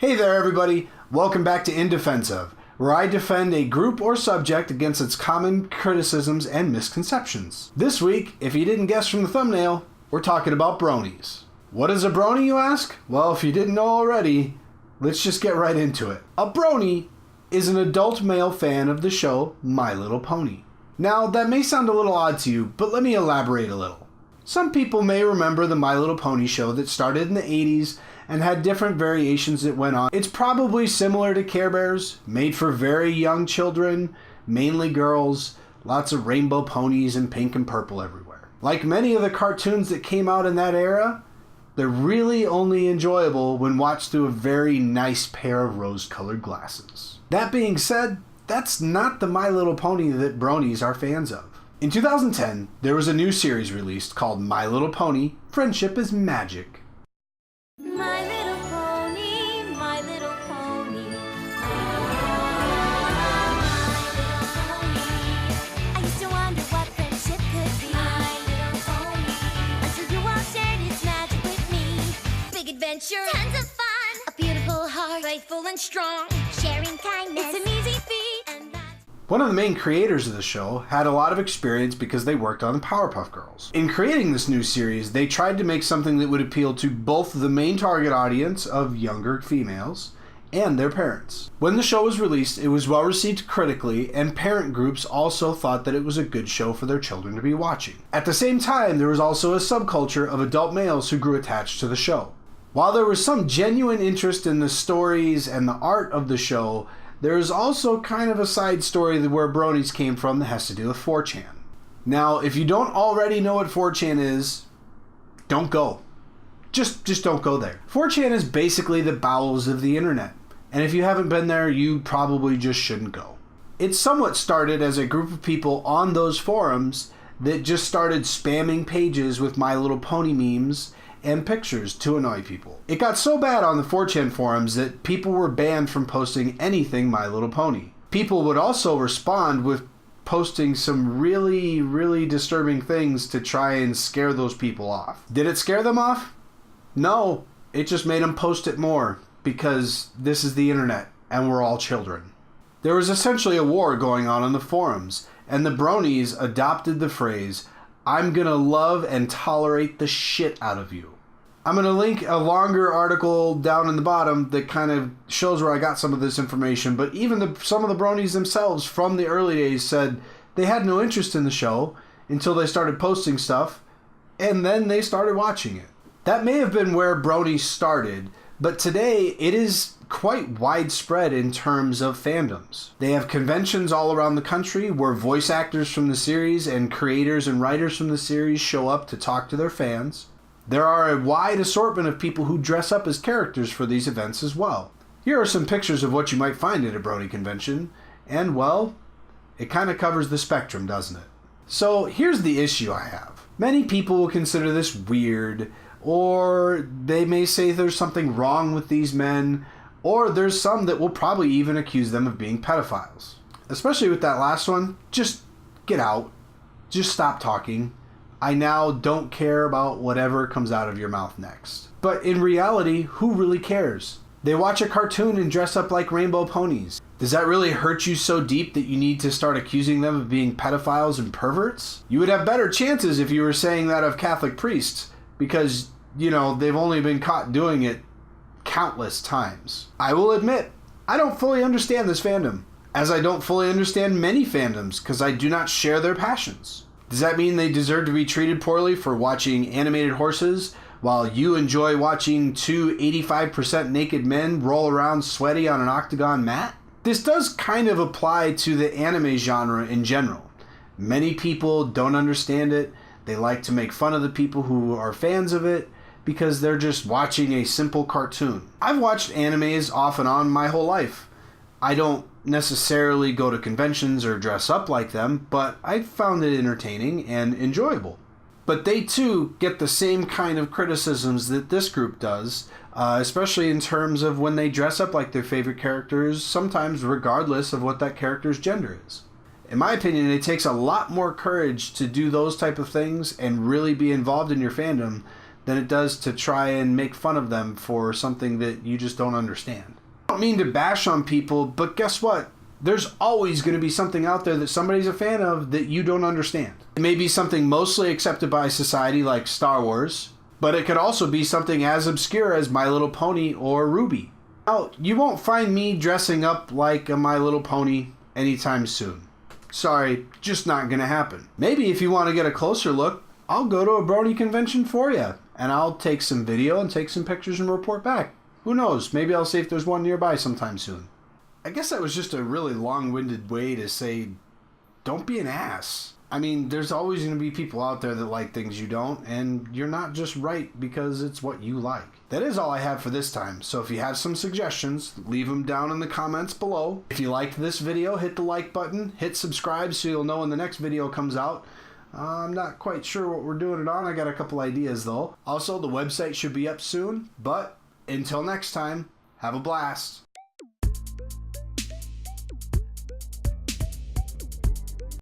Hey there everybody, welcome back to In Defense Of, where I defend a group or subject against its common criticisms and misconceptions. This week, if you didn't guess from the thumbnail, we're talking about bronies. What is a brony, you ask? Well, if you didn't know already, let's just get right into it. A brony is an adult male fan of the show My Little Pony. Now, that may sound a little odd to you, but let me elaborate a little. Some people may remember the My Little Pony show that started in the 80s and had different variations that went on. It's probably similar to Care Bears, made for very young children, mainly girls, lots of rainbow ponies and pink and purple everywhere. Like many of the cartoons that came out in that era, they're really only enjoyable when watched through a very nice pair of rose-colored glasses. That being said, that's not the My Little Pony that bronies are fans of. In 2010, there was a new series released called My Little Pony: Friendship is Magic. My little pony, my little pony. I used to wonder what friendship could be. My little pony. Until you all shared its magic with me. Big adventure, tons of fun. A beautiful heart, faithful and strong. Sharing kindness, it's an easy feat. One of the main creators of the show had a lot of experience because they worked on the Powerpuff Girls. In creating this new series, they tried to make something that would appeal to both the main target audience of younger females and their parents. When the show was released, it was well received critically, and parent groups also thought that it was a good show for their children to be watching. At the same time, there was also a subculture of adult males who grew attached to the show. While there was some genuine interest in the stories and the art of the show, there is also kind of a side story where bronies came from that has to do with 4chan. Now, if you don't already know what 4chan is, don't go. Just don't go there. 4chan is basically the bowels of the internet. And if you haven't been there, you probably just shouldn't go. It somewhat started as a group of people on those forums that just started spamming pages with My Little Pony memes and pictures to annoy people. It got so bad on the 4chan forums that people were banned from posting anything My Little Pony. People would also respond with posting some really disturbing things to try and scare those people off. Did it scare them off? No, it just made them post it more because this is the internet and we're all children. There was essentially a war going on the forums, and the bronies adopted the phrase, "I'm gonna love and tolerate the shit out of you." I'm gonna link a longer article down in the bottom that kind of shows where I got some of this information, but even some of the bronies themselves from the early days said they had no interest in the show until they started posting stuff, and then they started watching it. That may have been where bronies started, but today it is quite widespread in terms of fandoms. They have conventions all around the country where voice actors from the series and creators and writers from the series show up to talk to their fans. There are a wide assortment of people who dress up as characters for these events as well. Here are some pictures of what you might find at a brony convention, and well, it kind of covers the spectrum, doesn't it? So here's the issue I have. Many people will consider this weird, or they may say there's something wrong with these men, or there's some that will probably even accuse them of being pedophiles. Especially with that last one, just get out. Just stop talking. I now don't care about whatever comes out of your mouth next. But in reality, who really cares? They watch a cartoon and dress up like rainbow ponies. Does that really hurt you so deep that you need to start accusing them of being pedophiles and perverts? You would have better chances if you were saying that of Catholic priests, because, they've only been caught doing it countless times. I will admit, I don't fully understand this fandom, as I don't fully understand many fandoms because I do not share their passions. Does that mean they deserve to be treated poorly for watching animated horses while you enjoy watching two 85% naked men roll around sweaty on an octagon mat? This does kind of apply to the anime genre in general. Many people don't understand it. They like to make fun of the people who are fans of it because they're just watching a simple cartoon. I've watched animes off and on my whole life. I don't necessarily go to conventions or dress up like them, but I found it entertaining and enjoyable. But they too get the same kind of criticisms that this group does, especially in terms of when they dress up like their favorite characters, sometimes regardless of what that character's gender is. In my opinion, it takes a lot more courage to do those type of things and really be involved in your fandom than it does to try and make fun of them for something that you just don't understand. I don't mean to bash on people, but guess what? There's always going to be something out there that somebody's a fan of that you don't understand. It may be something mostly accepted by society like Star Wars, but it could also be something as obscure as My Little Pony or Ruby. Now, you won't find me dressing up like a My Little Pony anytime soon. Sorry, just not going to happen. Maybe if you want to get a closer look, I'll go to a brony convention for you, and I'll take some video and take some pictures and report back. Who knows, maybe I'll see if there's one nearby sometime soon. I guess that was just a really long-winded way to say, don't be an ass. I mean, there's always going to be people out there that like things you don't, and you're not just right because it's what you like. That is all I have for this time, so if you have some suggestions, leave them down in the comments below. If you liked this video, hit the like button, hit subscribe so you'll know when the next video comes out. I'm not quite sure what we're doing it on. I got a couple ideas though. Also, the website should be up soon, but until next time, have a blast.